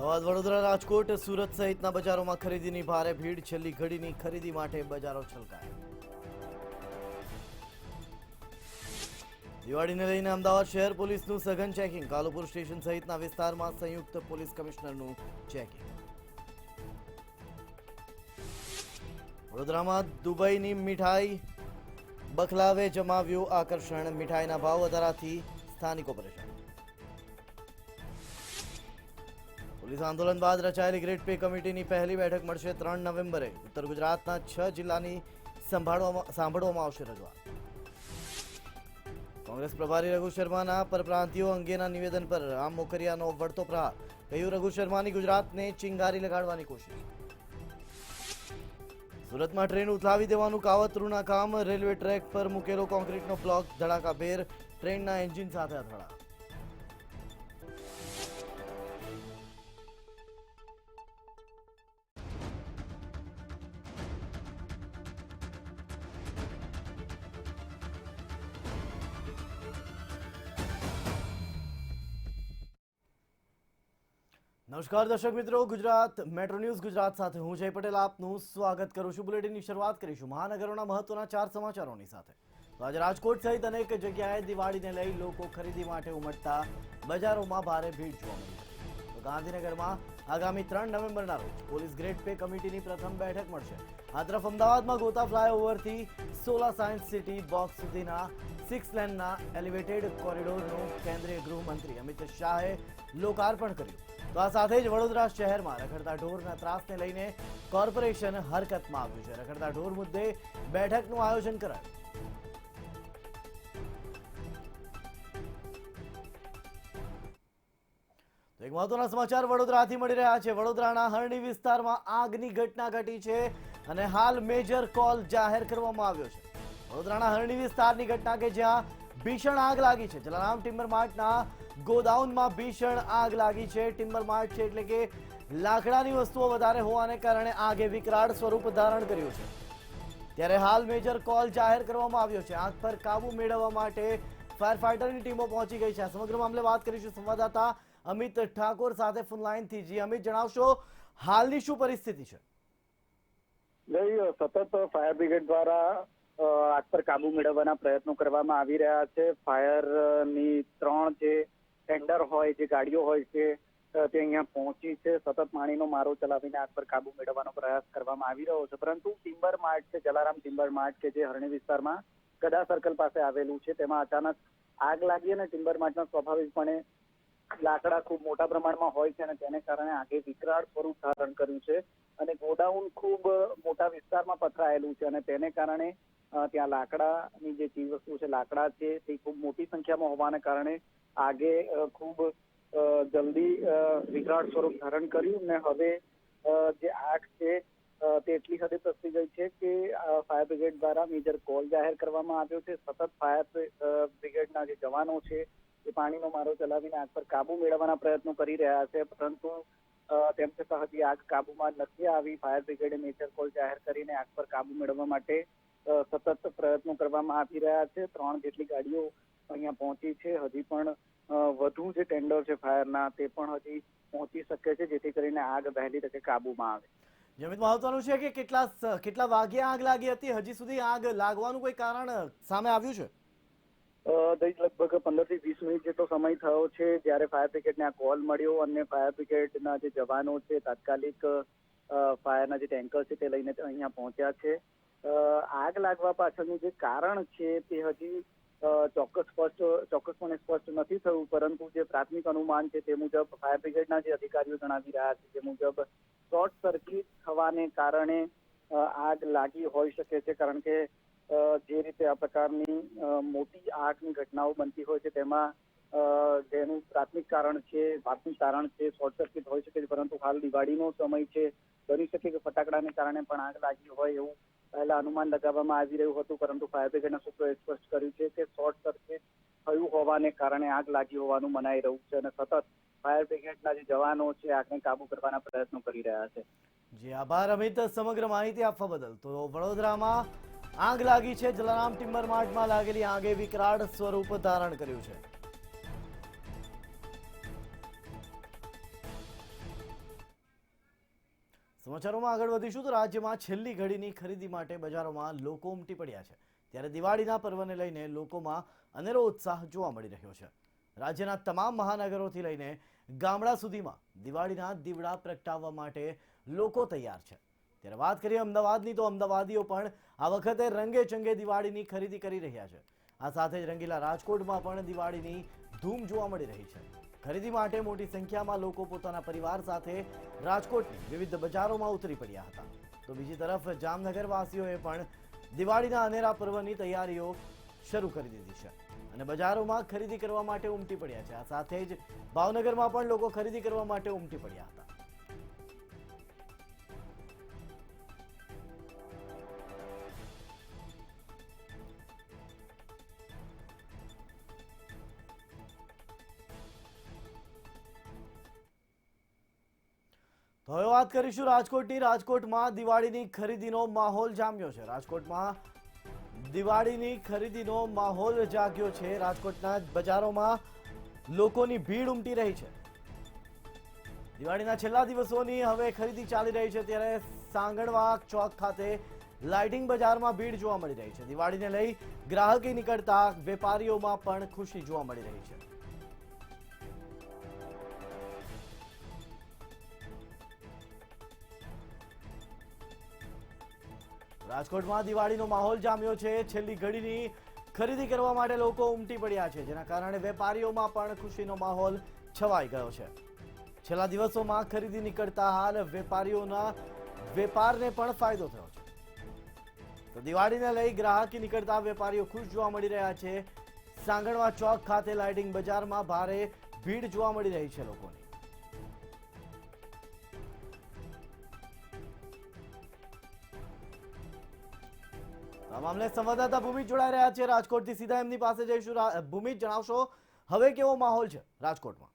અમદાવાદ, વડોદરા, રાજકોટ, સુરત સહિતના બજારોમાં ખરીદીની ભારે ભીડ. છેલ્લી ઘડીની ખરીદી માટે બજારો છલકાયા. દિવાળીને લઈને અમદાવાદ શહેર પોલીસનું સઘન ચેકિંગ. કાલુપુર સ્ટેશન સહિતના વિસ્તારમાં સંયુક્ત પોલીસ કમિશનરનું ચેકિંગ. વડોદરામાં દુબઈની મીઠાઈ બખલાવે જમાવ્યું આકર્ષણ. મીઠાઈના ભાવ વધારાથી સ્થાનિકો પરેશાન. પોલીસ આંદોલન બાદ રચાયેલી ગ્રેડ પે કમિટીની પહેલી બેઠક મળશે 3 નવેમ્બરે. ઉત્તર ગુજરાતના 6 જિલ્લાની સાંભળવામાં આવશે રજૂઆત. કોંગ્રેસ પ્રભારી રઘુ શર્માના પરપ્રાંતિયો અંગેના નિવેદન પર રામ મોકરિયાનો વળતો પ્રહાર. કહ્યું, રઘુ શર્માની ગુજરાતને ચિંગારી લગાડવાની કોશિશ. સુરતમાં ટ્રેન ઉથલાવી દેવાનું કાવતરૂના કામ. રેલવે ટ્રેક પર મૂકેલો કોન્ક્રીટનો બ્લોક ધડાકાભેર. ટ્રેનના એન્જિન સાથે અથડાયા. નમસ્કાર દર્શક મિત્રો, ગુજરાત મેટ્રો ન્યૂઝ ગુજરાત સાથે હું જય પટેલ આપનું સ્વાગત કરું છું. બુલેટિનની શરૂઆત કરીશું મહાનગરોના મહત્વના 4 સમાચારોની સાથે. તો આજે રાજકોટ સહિત અનેક જગ્યાએ દિવાળીને લઈ લોકો ખરીદી માટે ઉમટતા બજારોમાં ભારે ભીડ જોવા મળી. તો ગાંધીનગરમાં આગામી 3 નવેમ્બરના રોજ પોલીસ ગ્રેડ પે કમિટીની પ્રથમ બેઠક મળશે. આ તરફ અમદાવાદમાં ગોતા ફ્લાયઓવરથી સોલા સાયન્સ સિટી બોક્સ સુધીના 6 લેનના એલિવેટેડ કોરિડોરનું કેન્દ્રીય ગૃહમંત્રી અમિત શાહે લોકાર્પણ કર્યું. તો આ સાથે જ વડોદરા શહેરમાં રખડતા ઢોરના ત્રાસને લઈને કોર્પોરેશન હરકતમાં આવ્યું છે. રખડતા ઢોર મુદ્દે બેઠકનું આયોજન કરાયું. તો એક મહત્વના સમાચાર વડોદરાથી મળી રહ્યા છે. વડોદરાના હરણી વિસ્તારમાં આગની ઘટના ઘટી છે અને હાલ મેજર કોલ જાહેર કરવામાં આવ્યો છે. વડોદરાના હરણી વિસ્તારની ઘટના કે જ્યાં ભીષણ આગ લાગી છે. જલારામ ટિમ્બર માર્ટના ગોડાઉનમાં ભીષણ આગ લાગી છે. ટિમ્બર માર્ટ છે એટલે કે લાકડાની વસ્તુઓ વધારે હોવાને કારણે આગે વિકરાળ સ્વરૂપ ધારણ કર્યું છે. ત્યારે હાલ મેજર કોલ જાહેર કરવામાં આવ્યો છે. આગ પર કાબુ મેળવવા માટે ફાયર ફાઈટરની ટીમો પહોંચી ગઈ છે. આ સમગ્ર મામલે વાત કરીશું સંવાદદાતા અમિત ઠાકોર સાથે ફોન લાઈનથી. જી અમિત, જણાવશો હાલની શું પરિસ્થિતિ છે? સતત ફાયર બ્રિગેડ દ્વારા આગ પર કાબુ મેળવવાના પ્રયત્નો કરવામાં આવી રહ્યા છે. ફાયરની 3 જે ટેન્ડર હોય, જે ગાડીઓ હોય છે તે અહીંયા પહોંચી છે. સતત પાણીનો મારો ચલાવીને આગ પર કાબુ મેળવવાનો પ્રયાસ કરવામાં આવી રહ્યો છે. પરંતુ ટિમ્બર માર્ટ છે, જલારામ ટિમ્બર માર્ટ કે જે હરણી વિસ્તારમાં ગડા સર્કલ પાસે આવેલું છે, તેમાં અચાનક આગ લાગી અને ટિમ્બર માર્ટના સ્વાભાવિકપણે લાકડા ખૂબ મોટા પ્રમાણમાં હોય છે અને તેને કારણે આગે વિકરાળ સ્વરૂપ ધારણ કર્યું છે. અને ગોડાઉન ખૂબ મોટા વિસ્તારમાં પથરાયેલું છે અને તેને કારણે ત્યાં લાકડાની જે ચીજ વસ્તુ છે, લાકડા છે, તે ખૂબ મોટી સંખ્યામાં હોવાને કારણે આગે ખૂબ જલ્દી વિકરાળ સ્વરૂપ ધારણ કર્યું અને હવે જે આગ છે તે એટલી હદે પ્રસરી ગઈ છે કે ફાયર બ્રિગેડ દ્વારા મેજર કોલ જાહેર કરવામાં આવ્યો છે. સતત ફાયર બ્રિગેડના જે જવાનો છે એ પાણીનો મારો ચલાવીને આગ પર કાબુ મેળવવાના પ્રયત્નો કરી રહ્યા છે. પરંતુ તેમ છતાં હજી આગ કાબુમાં નથી આવી. ફાયર બ્રિગેડે મેજર કોલ જાહેર કરીને આગ પર કાબુ મેળવવા માટે સતત પ્રયત્નો કરવામાં આવી રહ્યા છે. 3 જેટલી ગાડીઓ અહીંયા પહોંચી છે. હજી પણ વધુ જે ટેન્ડર છે ફાયરના તે પણ હજી પહોંચી શકે છે, જેથી કરીને આગ વહેલી તકે કાબુમાં આવે. જમીન, મહત્વનું છે કે કેટલા વાગ્યે આગ લાગી હતી? હજી સુધી આગ લાગવાનું કોઈ કારણ સામે આવ્યું છે? લગભગ 15 થી 20 મિનિટ જેટલો સમય થયો છે જ્યારે ફાયર બ્રિગેડને આ કોલ મળ્યો અને ફાયર બ્રિગેડના જે જવાનો છે તાત્કાલિક ફાયરના જે ટેન્કર છે તે લઈને અહીંયા પહોંચ્યા છે. આગ લાગવા પાછળનું જે કારણ છે તે હજી ચોક્કસપણે સ્પષ્ટ નથી થયું, પરંતુ જે પ્રાથમિક અનુમાન છે તે મુજબ ફાયર બ્રિગેડના જે અધિકારીઓ જણાવી રહ્યા છે તે મુજબ શોર્ટ સર્કિટ થવાને કારણે આગ લાગી હોઈ શકે છે. કારણ કે જે રીતે આ પ્રકારની મોટી આગની ઘટનાઓ બનતી હોય છે તેમાં જેનું પ્રાથમિક કારણ છે શોર્ટ સર્કિટ હોઈ શકે છે. પરંતુ હાલ દિવાળીનો સમય છે, બની શકે કે ફટાકડાને કારણે પણ આગ લાગી હોય એવું પહેલા અનુમાન લગાવવામાં આવી રહ્યું હતું. પરંતુ ફાયર બ્રિગેડના સૂત્રોએ સ્પષ્ટ કર્યું છે કે શોર્ટ સર્કિટ થયું હોવાને કારણે આગ લાગી હોવાનું મનાઈ રહ્યું છે અને સતત ફાયર બ્રિગેડના જે જવાનો છે આગને કાબુ કરવાના પ્રયત્નો કરી રહ્યા છે. જી આભાર અમિત, સમગ્ર માહિતી આપવા બદલ. તો વડોદરામાં આગ લાગી છે. જલારામ ટિમ્બર માર્ટમાં લાગેલી આગે વિકરાળ સ્વરૂપ ધારણ કર્યું છે. સમાચારોમાં આગળ વધીશું તો રાજ્યમાં છેલ્લી ઘડીની ખરીદી માટે બજારોમાં લોકો ઉમટી પડ્યા છે। ત્યારે દિવાળીના પર્વને લઈને લોકોમાં અનેરો ઉત્સાહ જોવા મળી રહ્યો છે। રાજ્યના તમામ મહાનગરોથી લઈને ગામડા સુધીમાં દિવાળીના દીવડા પ્રગટાવવા માટે લોકો તૈયાર છે। ત્યારે વાત કરીએ અમદાવાદની તો અમદાવાદીઓ પણ આ વખતે રંગે ચંગે દિવાળીની ખરીદી કરી રહ્યા છે। આ સાથે જ રંગીલા રાજકોટમાં પણ દિવાળીની ધૂમ જોવા મળી રહી છે। ખરીદી માટે મોટી સંખ્યામાં લોકો પોતાના પરિવાર સાથે રાજકોટની વિવિધ બજારોમાં ઉતરી પડ્યા હતા। તો બીજી તરફ જામનગર વાસીઓએ પણ દિવાળીના અનેરા પર્વની તૈયારીઓ શરૂ કરી દીધી છે અને બજારોમાં ખરીદી કરવા માટે ઉમટી પડ્યા છે। આ સાથે જ ભાવનગરમાં પણ લોકો ખરીદી કરવા માટે ઉમટી પડ્યા હતા। તો હવે વાત કરીશું રાજકોટની। રાજકોટમાં દિવાળીની ખરીદીનો માહોલ જામ્યો છે। રાજકોટમાં દિવાળીની ખરીદીનો માહોલ જાગ્યો છે। રાજકોટના બજારોમાં લોકોની ભીડ ઉમટી રહી છે। દિવાળીના છેલ્લા દિવસોની હવે ખરીદી ચાલી રહી છે ત્યારે સાંગણવાગ ચોક ખાતે લાઇટિંગ બજારમાં ભીડ જોવા મળી રહી છે। દિવાળીને લઈ ગ્રાહકી નીકળતા વેપારીઓમાં પણ ખુશી જોવા મળી રહી છે। રાજકોટમાં દિવાળીનો માહોલ જામ્યો છે। છેલ્લી ઘડીની ખરીદી કરવા માટે લોકો ઉમટી પડ્યા છે, જેના કારણે વેપારીઓમાં પણ ખુશીનો માહોલ છવાઈ ગયો છે। છેલ્લા દિવસોમાં ખરીદી નીકળતા હાલ વેપારીઓના વેપારને પણ ફાયદો થયો છે। તો દિવાળીને લઈ ગ્રાહકી નીકળતા વેપારીઓ ખુશ જોવા મળી રહ્યા છે। સાંગણવા ચોક ખાતે લાઇટિંગ બજારમાં ભારે ભીડ જોવા મળી રહી છે લોકોની। આ મામલે સંવાદદાતા ભૂમિ જોડાઈ રહ્યા છે રાજકોટથી। સીધા એમની પાસે જઈશું। ભૂમિ, જણાવશો હવે કેવો માહોલ છે રાજકોટમાં?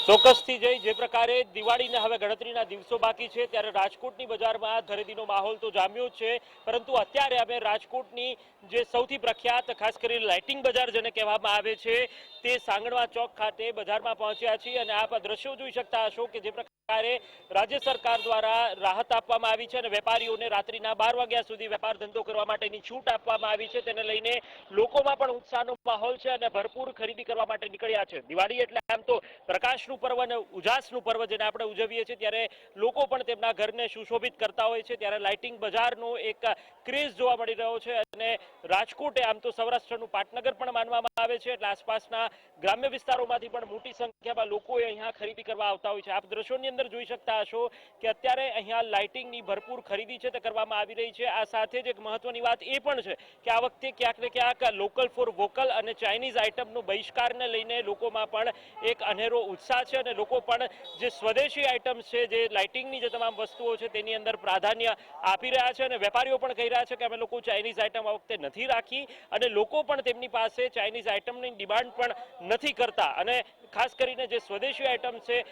ચોક્કસથી જે પ્રકારે દિવાળીને હવે ગણતરીના દિવસો બાકી છે ત્યારે રાજકોટની બજારમાં ખરીદીનો માહોલ તો જામ્યો જ છે, પરંતુ અત્યારે અમે રાજકોટની જે સૌથી પ્રખ્યાત ખાસ કરીને લાઇટિંગ બજાર જેને કહેવામાં આવે છે તે સાંગણવા ચોક ખાતે બજારમાં પહોંચ્યા છીએ અને આપ દ્રશ્યો જોઈ શકતા હશો કે જે પ્રકારે રાજ્ય સરકાર દ્વારા રાહત આપવામાં આવી છે અને વેપારીઓને રાત્રિના 12 વાગ્યા સુધી વેપાર ધંધો કરવા માટેની છૂટ આપવામાં આવી છે। તેને લઈને લોકોમાં પણ ઉત્સાહનો માહોલ છે અને ભરપૂર ખરીદી કરવા માટે નીકળ્યા છે। દિવાળી એટલે આમ તો પ્રકાશનું પર્વ અને ઉજાસનું પર્વ જેને આપણે ઉજવીએ છીએ ત્યારે લોકો પણ તેમના ઘરને સુશોભિત કરતા હોય છે, ત્યારે લાઇટિંગ બજારનો એક ક્રેઝ જોવા મળી રહ્યો છે અને રાજકોટ આમ તો સૌરાષ્ટ્રનું પાટનગર પણ માનવામાં આવે છે, એટલે આસપાસના ગ્રામ્ય વિસ્તારોમાંથી પણ મોટી સંખ્યામાં લોકો અહીંયા ખરીદી કરવા આવતા હોય છે। આપ દ્રશ્યોની અંદર જોઈ શકતા હશો કે અત્યારે અહીંયા લાઇટિંગની ભરપૂર ખરીદી છે તે કરવામાં આવી રહી છે। આ સાથે જ એક મહત્વની વાત એ પણ છે કે આ વખતે ક્યાંક ને ક્યાંક લોકલ ફોર વોકલ અને ચાઇનીઝ આઇટમનો બહિષ્કારને લઈને લોકોમાં પણ એક અનેરો ઉત્સાહ છે અને લોકો પણ જે સ્વદેશી આઇટમ્સ છે, જે લાઇટિંગની જે તમામ વસ્તુઓ છે તેની અંદર પ્રાધાન્ય આપી રહ્યા છે અને વેપારીઓ પણ કહી રહ્યા છે કે અમે લોકો ચાઇનીઝ આઇટમ આ વખતે નથી રાખી અને લોકો પણ તેમની પાસે ચાઇનીઝ આઇટમની ડિમાન્ડ પણ નથી કરતા અને ખાસ કરીને જે સ્વદેશી આઇટમ છે,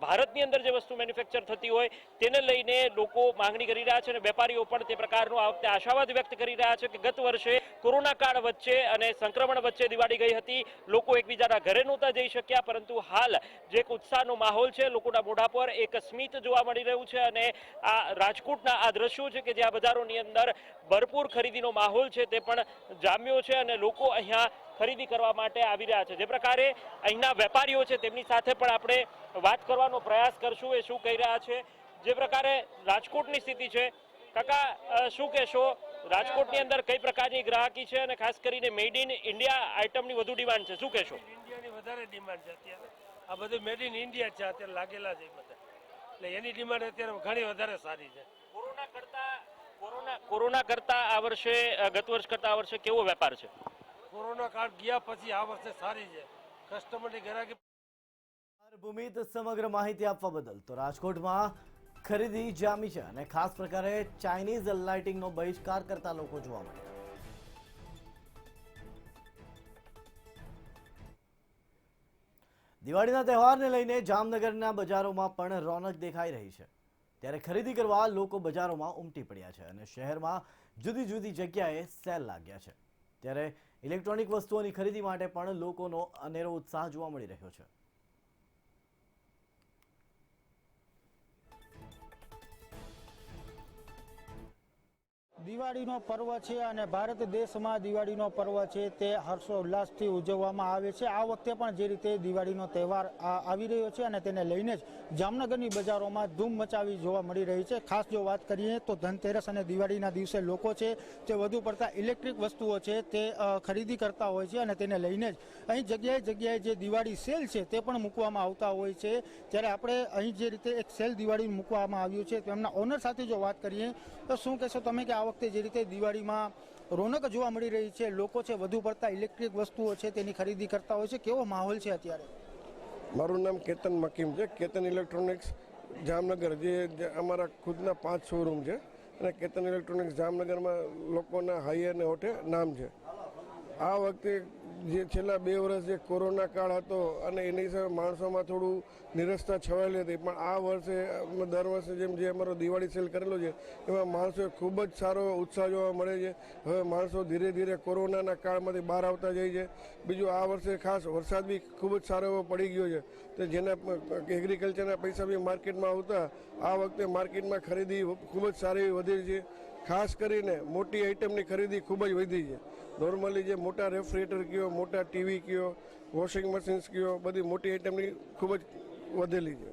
ભારતની અંદર જે વસ્તુ મેન્યુફેક્ચર થતી હોય તેને લઈને લોકો માંગણી કરી રહ્યા છે અને વેપારીઓ પણ તે પ્રકારનો આ વખતે આશાવાદ વ્યક્ત કરી રહ્યા છે કે ગત વર્ષે કોરોના કાળ વચ્ચે અને સંક્રમણ વચ્ચે દિવાળી ગઈ હતી, લોકો એકબીજાના ઘરે નહોતા જઈ શક્યા, પરંતુ હાલ જે એક ઉત્સાહનો માહોલ છે, લોકોના મોઢા પર એક સ્મિત જોવા મળી રહ્યું છે અને આ રાજકોટના આ દ્રશ્યો છે કે જ્યાં બજારોની અંદર ભરપૂર ખરીદીનો માહોલ છે તે પણ જામ્યો છે અને લોકો અહીંયા ખરીદી કરવા માટે આવી રહ્યા છે। જે પ્રકારે અહીંના વેપારીઓ છે તેમની સાથે પણ આપણે વાત કરવાનો પ્રયાસ કરશું, એ શું કહી રહ્યા છે। જે પ્રકારે રાજકોટની સ્થિતિ છે, કાકા શું કહેશો, રાજકોટની અંદર કઈ પ્રકારની ગ્રાહકી છે અને ખાસ કરીને મેડ ઇન ઇન્ડિયા આઇટમની વધુ ડિમાન્ડ છે, શું કહેશો? ઇન્ડિયાની વધારે ડિમાન્ડ છે અત્યારે। આ બધું મેડ ઇન ઇન્ડિયા છે અત્યારે લાગેલા છે બધા, એટલે એની ડિમાન્ડ અત્યારે ઘણી વધારે સારી છે। કોરોના કરતા આ વર્ષે ગત વર્ષ કરતા આ વર્ષે કેવો વેપાર છે? કોરોના કાળ ગયા પછી આ વર્ષે સારી છે, કસ્ટમરની ગ્રાહકી। ભૂમિત, સમગ્ર માહિતી આપવા બદલ। તો રાજકોટમાં ખરીદી જામી છે અને ખાસ પ્રકારે ચાઇનીઝ લાઇટિંગનો બહિષ્કાર કરતા લોકો જોવા મળ્યા। દિવાળીના તહેવારને લઈને જામનગરના બજારોમાં પણ રોનક દેખાઈ રહી છે। ત્યારે ખરીદી કરવા લોકો બજારોમાં ઉમટી પડ્યા છે અને શહેરમાં જુદી જુદી જગ્યાએ સેલ લાગ્યા છે। ત્યારે ઇલેક્ટ્રોનિક વસ્તુઓની ખરીદી માટે પણ લોકોનો અનેરો ઉત્સાહ જોવા મળી રહ્યો છે. દિવાળીનો પર્વ છે અને ભારત દેશમાં દિવાળીનો પર્વ છે તે હર્ષોલ્લાસથી ઉજવવામાં આવે છે. આ વખતે પણ જે રીતે દિવાળીનો તહેવાર આવી રહ્યો છે અને તેને લઈને જ જામનગરની બજારોમાં ધૂમ મચાવી જોવા મળી રહી છે. ખાસ જો વાત કરીએ તો ધનતેરસ અને દિવાળીના દિવસે લોકો છે તે વધુ પડતા ઇલેક્ટ્રિક વસ્તુઓ છે તે ખરીદી કરતા હોય છે અને તેને લઈને જ અહીં જગ્યાએ જે દિવાળી સેલ છે તે પણ મૂકવામાં આવતા હોય છે. ત્યારે આપણે અહીં જે રીતે એક સેલ દિવાળી મૂકવામાં આવ્યું છે તેમના ઓનર સાથે જો વાત કરીએ તો શું કહેશો તમે કે આ વખતે જે રીતે દિવાળીમાં રોનક જોવા મળી રહી છે, લોકો છે વધુ પડતા ઇલેક્ટ્રિક વસ્તુઓ છે તેની ખરીદી કરતા હોય છે, કેવો માહોલ છે અત્યારે? મારું નામ કેતન મકીમ છે. કેતન ઇલેક્ટ્રોનિક્સ જામનગર, જે અમારા ખુદના 5 શોરૂમ છે અને કેતન ઇલેક્ટ્રોનિક્સ જામનગરમાં લોકોના હાઈ અને હોઠે નામ છે. આ વખતે જે છેલ્લા 2 વર્ષ જે કોરોના કાળ હતો અને એની સાથે માણસોમાં થોડું નિરસતા છવાયેલી હતી, પણ આ વર્ષે દર વર્ષે જેમ જે અમારો દિવાળી સેલ કરેલો છે એમાં માણસોએ ખૂબ જ સારો ઉત્સાહ જોવા મળે છે. હવે માણસો ધીરે ધીરે કોરોનાના કાળમાંથી બહાર આવતા જાય છે. બીજું આ વર્ષે ખાસ વરસાદ બી ખૂબ જ સારો એવો પડી ગયો છે, તો જેના એગ્રીકલ્ચરના પૈસા બી માર્કેટમાં આવતા આ વખતે માર્કેટમાં ખરીદી ખૂબ જ સારી વધી છે. ખાસ કરીને મોટી આઇટમની ખરીદી ખૂબ જ વધી છે. નોર્મલી જે મોટા રેફ્રિજરેટર કયો, મોટા ટીવી કયો, વોશિંગ મશીન્સ કયો, બધી મોટી આઇટમની ખૂબ જ વધેલી છે.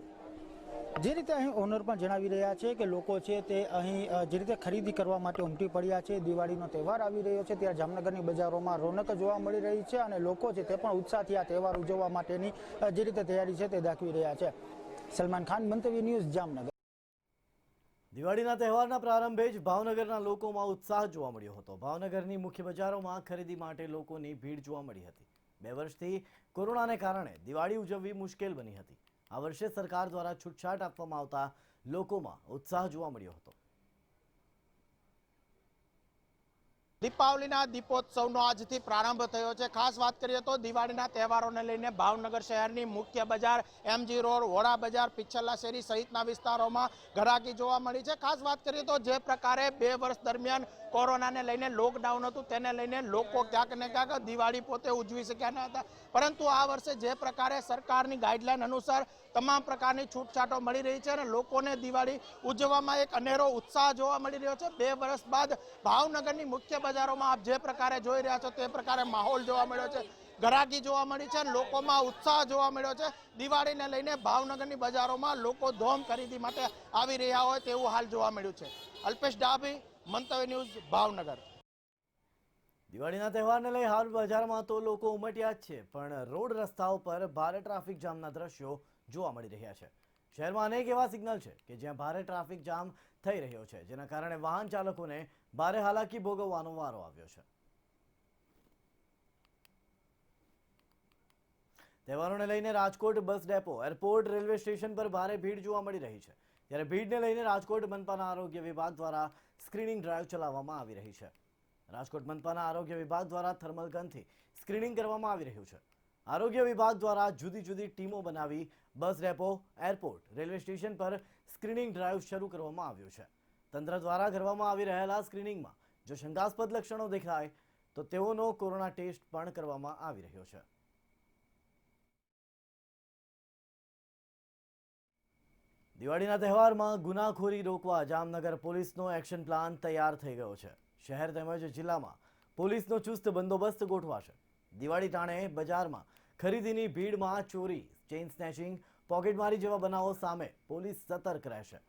જે રીતે અહીં ઓનર પણ જણાવી રહ્યા છે કે લોકો છે તે અહીં જે રીતે ખરીદી કરવા માટે ઉમટી પડ્યા છે. દિવાળીનો તહેવાર આવી રહ્યો છે ત્યારે જામનગરની બજારોમાં રોનક જોવા મળી રહી છે અને લોકો છે તે પણ ઉત્સાહથી આ તહેવાર ઉજવવા માટેની જે રીતે તૈયારી છે તે દાખવી રહ્યા છે. સલમાન ખાન, મંતવ્ય ન્યૂઝ, જામનગર. દિવાળીના તહેવારના પ્રારંભે જ ભાવનગરના લોકોમાં ઉત્સાહ જોવા મળ્યો હતો. ભાવનગરની મુખ્ય બજારોમાં ખરીદી માટે લોકોની ભીડ જોવા મળી હતી. 2 વર્ષથી કોરોનાને કારણે દિવાળી ઉજવવી મુશ્કેલ બની હતી. આ વર્ષે સરકાર દ્વારા છૂટછાટ આપવામાં આવતા લોકોમાં ઉત્સાહ જોવા મળ્યો હતો. દીપાવલીના દીપોત્સવનો આજથી પ્રારંભ થયો છે. ખાસ વાત કરીએ તો દિવાળીના તહેવારોને લઈને ભાવનગર શહેરની મુખ્ય બજાર, MG રોડ, વોડા બજાર, પિચ્છલા શેરી સહિતના વિસ્તારોમાં ઘરાકી જોવા મળી છે. ખાસ વાત કરીએ તો જે પ્રકારે 2 વર્ષ દરમિયાન કોરોનાને લઈને લોકડાઉન હતું તેને લઈને લોકો ક્યાંક ને ક્યાંક દિવાળી પોતે ઉજવી શક્યા ન હતા, પરંતુ આ વર્ષે જે પ્રકારે સરકારની ગાઈડલાઈન અનુસાર તમામ પ્રકારની છૂટછાટો મળી રહી છે અને લોકોને દિવાળી ઉજવવામાં એક અનેરો ઉત્સાહ જોવા મળી રહ્યો છે. 2 વર્ષ બાદ ભાવનગરની મુખ્ય બજારોમાં આપ જે પ્રકારે જોઈ રહ્યા છો તે પ્રકારે માહોલ જોવા મળ્યો છે, ઘરાકી જોવા મળી છે, લોકોમાં ઉત્સાહ જોવા મળ્યો છે. દિવાળીને લઈને ભાવનગરની બજારોમાં લોકો ધોમ ખરીદી માટે આવી રહ્યા હોય તેવું હાલ જોવા મળ્યું છે. અલ્પેશ ડાભી, મંતવ્ય ન્યૂઝ, ભાવનગર. દિવાળીના તહેવારને લઈ હાલ બજારમાં તો લોકો ઉમટ્યા જ છે, પણ રોડ રસ્તાઓ પર ભારે ટ્રાફિક જામના દ્રશ્યો જોવા મળી રહ્યા છે. શહેરમાં અનેક એવા સિગ્નલ છે કે જ્યાં ભારે ટ્રાફિક જામ થઈ રહ્યો છે, જેના કારણે વાહન ચાલકોને ભારે હાલાકી ભોગવવાનો વારો આવ્યો છે. તહેવારોને લઈને Rajkot bus depot, airport, railway station પર ભારે ભીડ જોવા મળી રહી છે. ત્યારે ભીડને લઈને રાજકોટ મનપાના આરોગ્ય વિભાગ દ્વારા સ્ક્રીનિંગ ડ્રાઈવ ચલાવવામાં આવી રહી છે. રાજકોટ મનપાના આરોગ્ય વિભાગ દ્વારા થર્મલ ગનથી સ્ક્રીનિંગ કરવામાં આવી રહ્યું છે. આરોગ્ય વિભાગ દ્વારા જુદી જુદી ટીમો બનાવી bus depot, airport, railway station પર સ્ક્રીનિંગ ડ્રાઈવ શરૂ કરવામાં આવ્યું છે. તંત્ર દ્વારા કરવામાં આવી રહેલા સ્ક્રીનિંગમાં જો શંકાસ્પદ લક્ષણો દેખાય તો તેઓનો કોરોના ટેસ્ટ પણ કરવામાં આવી રહ્યો છે. દિવાળીના તહેવારમાં ગુનાખોરી રોકવા જામનગર પોલીસનો એક્શન પ્લાન તૈયાર થઈ ગયો છે. શહેર તેમજ જિલ્લામાં પોલીસનો ચુસ્ત બંદોબસ્ત ગોઠવાશે. દિવાળી ટાણે બજારમાં ખરીદીની ભીડમાં ચોરી, ચેઇન સ્નેચિંગ, પોકેટમારી જેવા બનાવો સામે પોલીસ સતર્ક રહેશે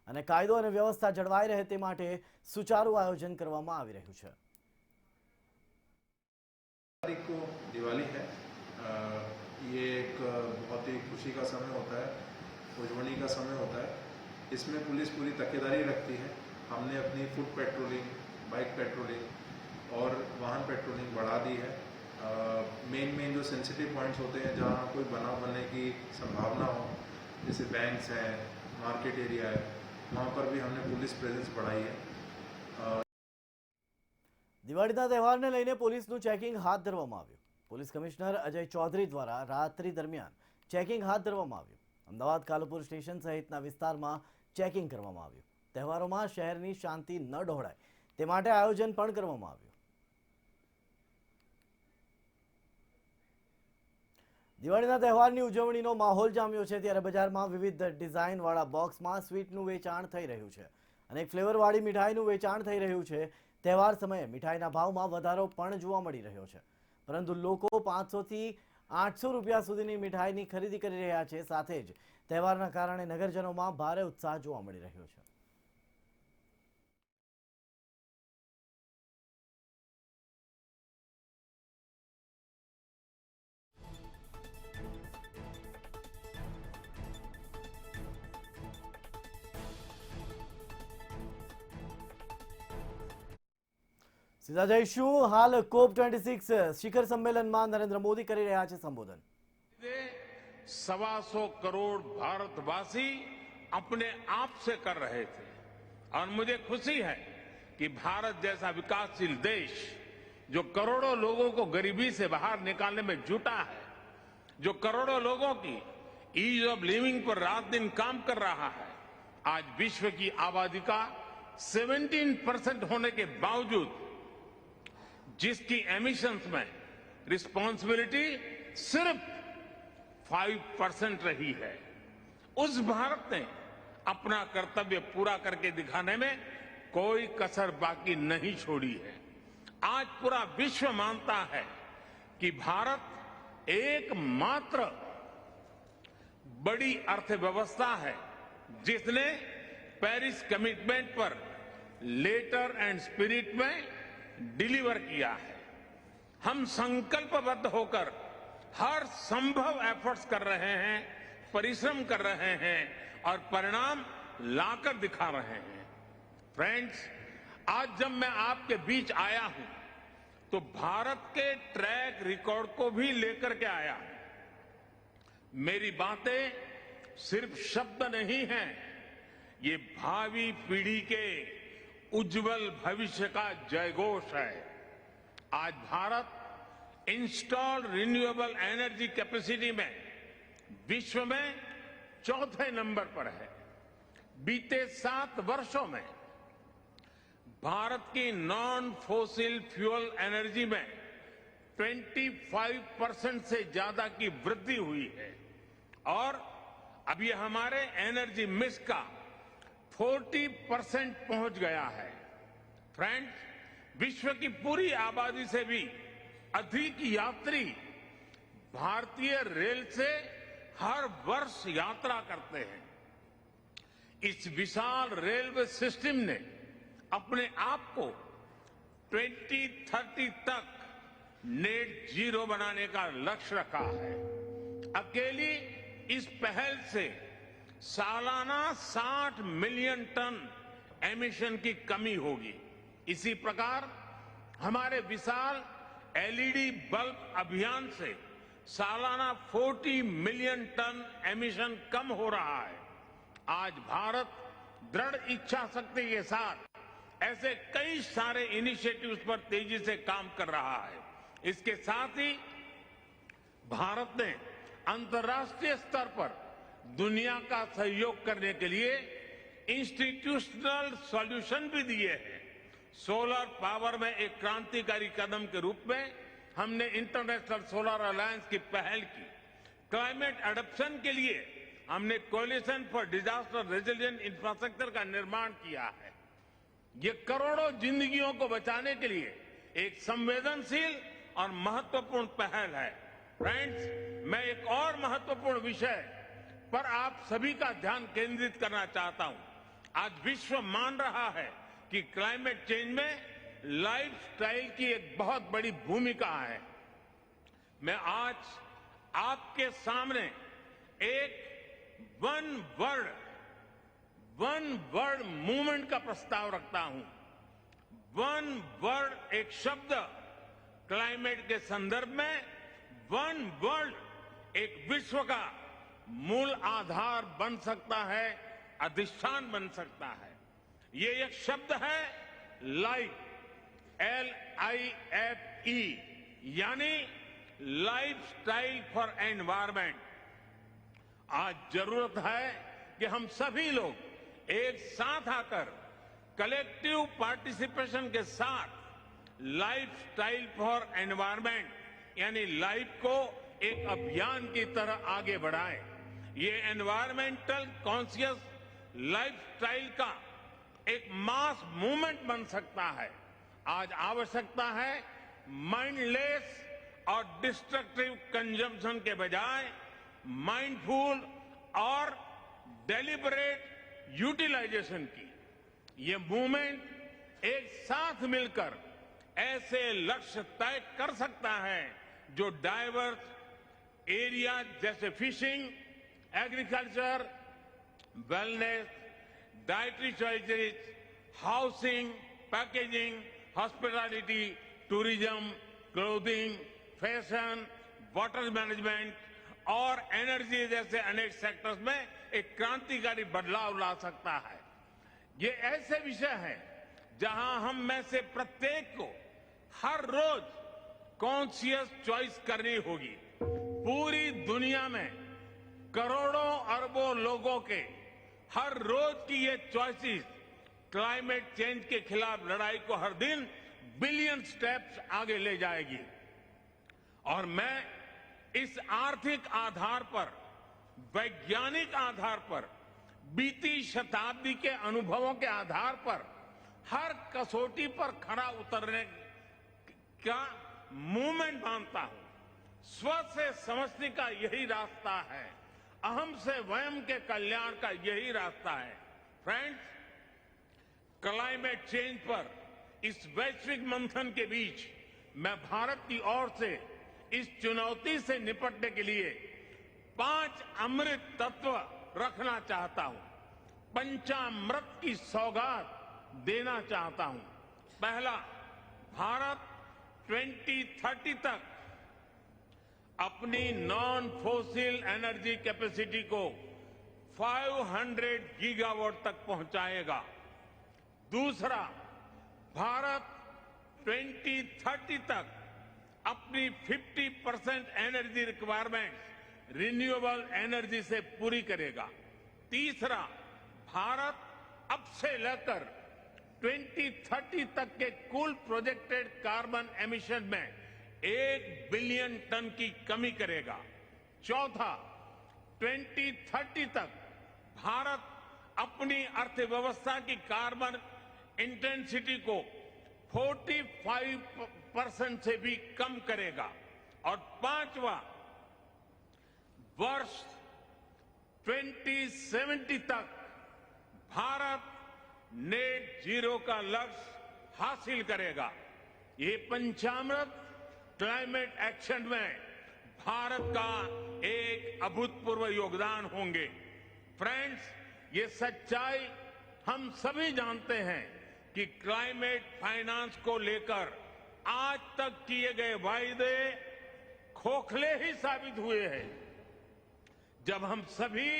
અને કાયદો અને વ્યવસ્થા જળવાઈ રહે તે માટે સુચારુ આયોજન કરવામાં આવી રહ્યું છે. तारीख को दिवाली है। ये एक बहुत ही खुशी का समय होता है, उजवनी का समय होता है। इसमें पुलिस पूरी तकेदारी रखती है। हमने अपनी फुट पेट्रोलिंग, बाइक पेट्रोलिंग और वाहन पेट्रोलिंग बढ़ा दी है। मेन जो सेंसिटिव पॉइंट्स होते हैं जहाँ कोई बनाव बनने की संभावना हो, जैसे बैंक्स हैं, मार्केट एरिया है, वहाँ पर भी हमने पुलिस प्रेजेंस बढ़ाई है। દિવાળીના તહેવારને લઈને પોલીસનું ચેકિંગ હાથ ધરવામાં આવ્યું. પોલીસ કમિશનર અજય ચૌધરી દ્વારા રાત્રિ દરમિયાન ચેકિંગ હાથ ધરવામાં આવ્યું. અમદાવાદ કાલુપુર સ્ટેશન સહિતના વિસ્તારમાં ચેકિંગ કરવામાં આવ્યું. તહેવારોમાં શહેરની શાંતિ ન ડહોળાય તે માટે આયોજન પણ કરવામાં આવ્યું. દિવાળીના તહેવારની ઉજવણીનો માહોલ જામ્યો છે ત્યારે બજારમાં વિવિધ ડિઝાઇનવાળા બોક્સમાં સ્વીટનું વેચાણ થઈ રહ્યું છે. અનેક ફ્લેવરવાળી મીઠાઈનું વેચાણ થઈ રહ્યું છે. તહેવાર સમયે મીઠાઈના ભાવમાં વધારો પણ જોવા મળી રહ્યો છે, પરંતુ લોકો 500 થી 800 રૂપિયા સુધીની મીઠાઈની ખરીદી કરી રહ્યા છે. સાથે જ તહેવારના કારણે નગરજનોમાં ભારે ઉત્સાહ જોવા મળી રહ્યો છે. સીધા જઈશું હાલ COP26 શિખર સંમેલનમાં નરેન્દ્ર મોદી કરી રહ્યા છે સંબોધન. 125 करोड़ भारतवासी अपने आप से कर रहे थे और मुझे खुशी है कि भारत जैसा विकासशील देश जो करोड़ों लोगों को गरीबी से बाहर निकालने में जुटा है, जो करोड़ों लोगों की ईज ऑफ लिविंग पर रात दिन काम कर रहा है, आज विश्व की आबादी का 17% होने के बावजूद जिसकी एमिशंस में रिस्पॉन्सिबिलिटी सिर्फ 5% रही है, उस भारत ने अपना कर्तव्य पूरा करके दिखाने में कोई कसर बाकी नहीं छोड़ी है. आज पूरा विश्व मानता है कि भारत एकमात्र बड़ी अर्थव्यवस्था है जिसने पेरिस कमिटमेंट पर लेटर एंड स्पिरिट में डिलीवर किया है. हम संकल्पबद्ध होकर हर संभव एफर्ट्स कर रहे हैं, परिश्रम कर रहे हैं और परिणाम लाकर दिखा रहे हैं. फ्रेंड्स, आज जब मैं आपके बीच आया हूं तो भारत के ट्रैक रिकॉर्ड को भी लेकर के आया हूं. मेरी बातें सिर्फ शब्द नहीं हैं, ये भावी पीढ़ी के उज्जवल भविष्य का जयघोष है. आज Bharat installed renewable energy capacity में विश्व में 4थे नंबर पर है. बीते 7 वर्षों में भारत की नॉन फोसिल फ्यूल एनर्जी में 25% से ज्यादा की वृद्धि हुई है और अब ये हमारे एनर्जी मिक्स का 40% पहुंच गया है. फ्रेंड्स, विश्व की पूरी आबादी से भी अधिक यात्री भारतीय रेल से हर वर्ष यात्रा करते हैं. इस विशाल रेलवे सिस्टम ने अपने आप को 2030 तक नेट जीरो बनाने का लक्ष्य रखा है. अकेली इस पहल से सालाना 60 मिलियन टन एमिशन की कमी होगी. इसी प्रकार हमारे विशाल एलईडी बल्ब अभियान से सालाना 40 मिलियन टन एमिशन कम हो रहा है. आज भारत दृढ़ इच्छा शक्ति के साथ ऐसे कई सारे इनिशिएटिव्स पर तेजी से काम कर रहा है. इसके साथ ही भारत ने अंतर्राष्ट्रीय स्तर पर दुनिया का सहयोग करने के लिए इंस्टीट्यूशनल सॉल्यूशन भी दिए हैं. सोलर पावर में एक क्रांतिकारी कदम के रूप में हमने इंटरनेशनल सोलर अलायंस की पहल की. क्लाइमेट एडप्शन के लिए हमने coalition for disaster resilient infrastructure का निर्माण किया है. ये करोड़ों जिंदगियों को बचाने के लिए एक संवेदनशील और महत्वपूर्ण पहल है. फ्रेंड्स, मैं एक और महत्वपूर्ण विषय पर आप सभी का ध्यान केंद्रित करना चाहता हूं. आज विश्व मान रहा है कि क्लाइमेट चेंज में लाइफस्टाइल की एक बहुत बड़ी भूमिका है. मैं आज आपके सामने एक वन वर्ड मूवमेंट का प्रस्ताव रखता हूं. वन वर्ड एक शब्द क्लाइमेट के संदर्भ में वन वर्ल्ड एक विश्व का मूल आधार बन सकता है, अधिष्ठान बन सकता है. ये एक शब्द है लाइफ, LIFE, यानी लाइफ स्टाइल फॉर एनवायरमेंट. आज जरूरत है कि हम सभी लोग एक साथ आकर कलेक्टिव पार्टिसिपेशन के साथ लाइफ स्टाइल फॉर एनवायरमेंट यानी लाइफ को एक अभियान की तरह आगे बढ़ाएं। ये एनवायरमेंटल कॉन्शियस लाइफस्टाइल का एक मास मूवमेंट बन सकता है। आज आवश्यकता है माइंडलेस और डिस्ट्रक्टिव कंजम्पशन के बजाय माइंडफुल और डेलिबरेट यूटिलाइजेशन की। ये मूवमेंट एक साथ मिलकर ऐसे लक्ष्य तय कर सकता है जो डाइवर्स एरिया जैसे fishing, agriculture, wellness, dietary choices, housing, packaging, hospitality, tourism, clothing, fashion, water management और एनर्जी जैसे अनेक सेक्टर्स में एक क्रांतिकारी बदलाव ला सकता है। ये ऐसे विषय हैं जहां हम में से प्रत्येक को हर रोज कॉन्शियस चॉइस करनी होगी। पूरी दुनिया में करोड़ों अरबों लोगों के हर रोज की ये चॉइसेस क्लाइमेट चेंज के खिलाफ लड़ाई को हर दिन बिलियन स्टेप्स आगे ले जाएगी। और मैं इस आर्थिक आधार पर, वैज्ञानिक आधार पर, बीती शताब्दी के अनुभवों के आधार पर हर कसौटी पर खरा उतरने का मूवमेंट मानता हूं। स्व से समझने का यही रास्ता है, अहम से वयम के कल्याण का यही रास्ता है। फ्रेंड्स, क्लाइमेट चेंज पर इस वैश्विक मंथन के बीच मैं भारत की ओर से इस चुनौती से निपटने के लिए 5 अमृत तत्व रखना चाहता हूं, पंचामृत की सौगात देना चाहता हूं। पहला, भारत 2030 तक अपनी नॉन फोसिल एनर्जी कैपेसिटी को 500 गीगावाट तक पहुंचाएगा। दूसरा, भारत 2030 तक अपनी 50% एनर्जी रिक्वायरमेंट रिन्यूएबल एनर्जी से पूरी करेगा। तीसरा, भारत अब से लेकर 2030 तक के कुल प्रोजेक्टेड कार्बन एमिशन में 1 बिलियन टन की कमी करेगा। चौथा, 2030 तक भारत अपनी अर्थव्यवस्था की कार्बन इंटेंसिटी को 45% से भी कम करेगा। और पांचवा, वर्ष 2070 तक भारत नेट जीरो का लक्ष्य हासिल करेगा। ये पंचामृत क्लाइमेट एक्शन में भारत का एक अभूतपूर्व योगदान होंगे। फ्रेंड्स, ये सच्चाई हम सभी जानते हैं कि क्लाइमेट फाइनेंस को लेकर आज तक किए गए वायदे खोखले ही साबित हुए हैं। जब हम सभी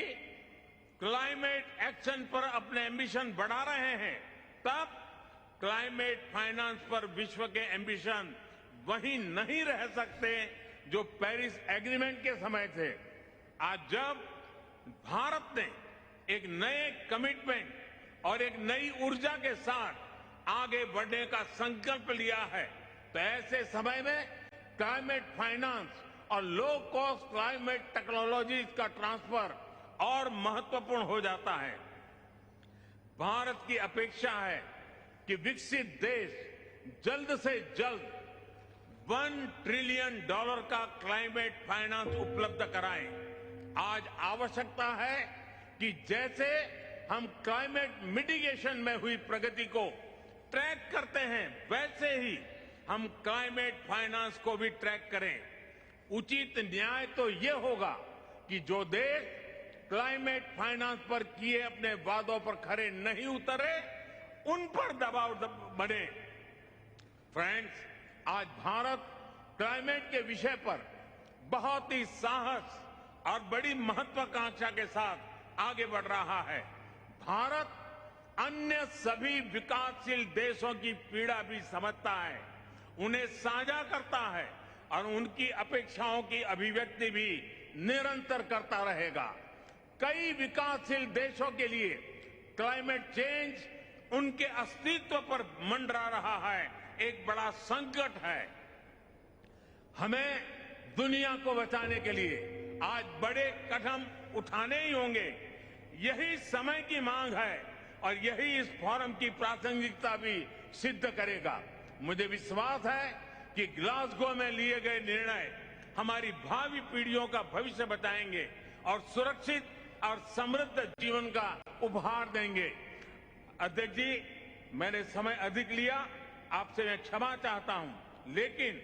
क्लाइमेट एक्शन पर अपने एम्बिशन बढ़ा रहे हैं, तब क्लाइमेट फाइनेंस पर विश्व के एम्बिशन वहीं नहीं रह सकते जो पेरिस एग्रीमेंट के समय थे। आज जब भारत ने एक नए कमिटमेंट और एक नई ऊर्जा के साथ आगे बढ़ने का संकल्प लिया है, तो ऐसे समय में क्लाइमेट फाइनेंस और लो कॉस्ट क्लाइमेट टेक्नोलॉजी का ट्रांसफर और महत्वपूर्ण हो जाता है। भारत की अपेक्षा है कि विकसित देश जल्द से जल्द $1 ट्रिलियन का क्लाइमेट फाइनेंस उपलब्ध कराएं। आज आवश्यकता है कि जैसे हम क्लाइमेट मिटिगेशन में हुई प्रगति को ट्रैक करते हैं, वैसे ही हम क्लाइमेट फाइनेंस को भी ट्रैक करें। उचित न्याय तो ये होगा कि जो देश क्लाइमेट फाइनेंस पर किए अपने वादों पर खरे नहीं उतरे, उन पर दबाव बढ़े। फ्रेंड्स, आज भारत क्लाइमेट के विषय पर बहुत ही साहस और बड़ी महत्वाकांक्षा के साथ आगे बढ़ रहा है। भारत अन्य सभी विकासशील देशों की पीड़ा भी समझता है, उन्हें साझा करता है और उनकी अपेक्षाओं की अभिव्यक्ति भी निरंतर करता रहेगा। कई विकासशील देशों के लिए क्लाइमेट चेंज उनके अस्तित्व पर मंडरा रहा है, एक बड़ा संकट है। हमें दुनिया को बचाने के लिए आज बड़े कदम उठाने ही होंगे। यही समय की मांग है और यही इस फोरम की प्रासंगिकता भी सिद्ध करेगा। मुझे विश्वास है कि ग्लासगो में लिए गए निर्णय हमारी भावी पीढ़ियों का भविष्य बचाएंगे और सुरक्षित और समृद्ध जीवन का उपहार देंगे। अध्यक्ष जी, मैंने समय अधिक लिया, आपसे मैं क्षमा चाहता हूं, लेकिन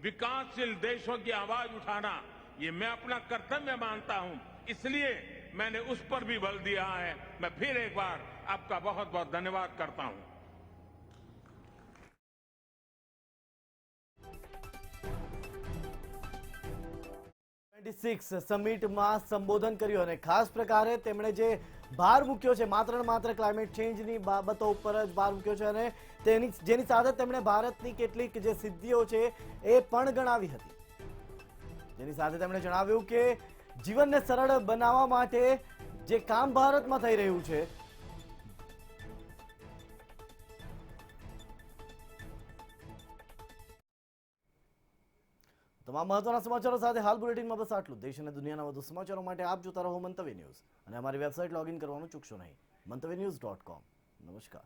विकासशील देशों की आवाज उठाना ये मैं अपना कर्तव्य मानता हूं, इसलिए मैंने उस पर भी बल दिया है। मैं फिर एक बार आपका बहुत बहुत धन्यवाद करता हूं। સમિટમાં સંબોધન કર્યું અને ખાસ પ્રકારે તેમણે જે ભાર મૂક્યો છે માત્ર ને માત્ર ક્લાઇમેટ ચેન્જની બાબતો ઉપર જ ભાર મૂક્યો છે અને જેની સાથે તેમણે ભારતની કેટલીક જે સિદ્ધિઓ છે એ પણ ગણાવી હતી, જેની સાથે તેમણે જણાવ્યું કે જીવનને સરળ બનાવવા માટે જે કામ ભારતમાં થઈ રહ્યું છે તમામ મહત્વના સમાચારો સાથે હાલ બુલેટિનમાં બસ આટલું। દેશ અને દુનિયાના વધુ સમાચારો માટે આપ જોતા રહો મંતવ્ય ન્યૂઝ અને અમારી વેબસાઇટ લોગિન કરવાનું ચૂકશો નહીં, mantavynews.com। નમસ્કાર।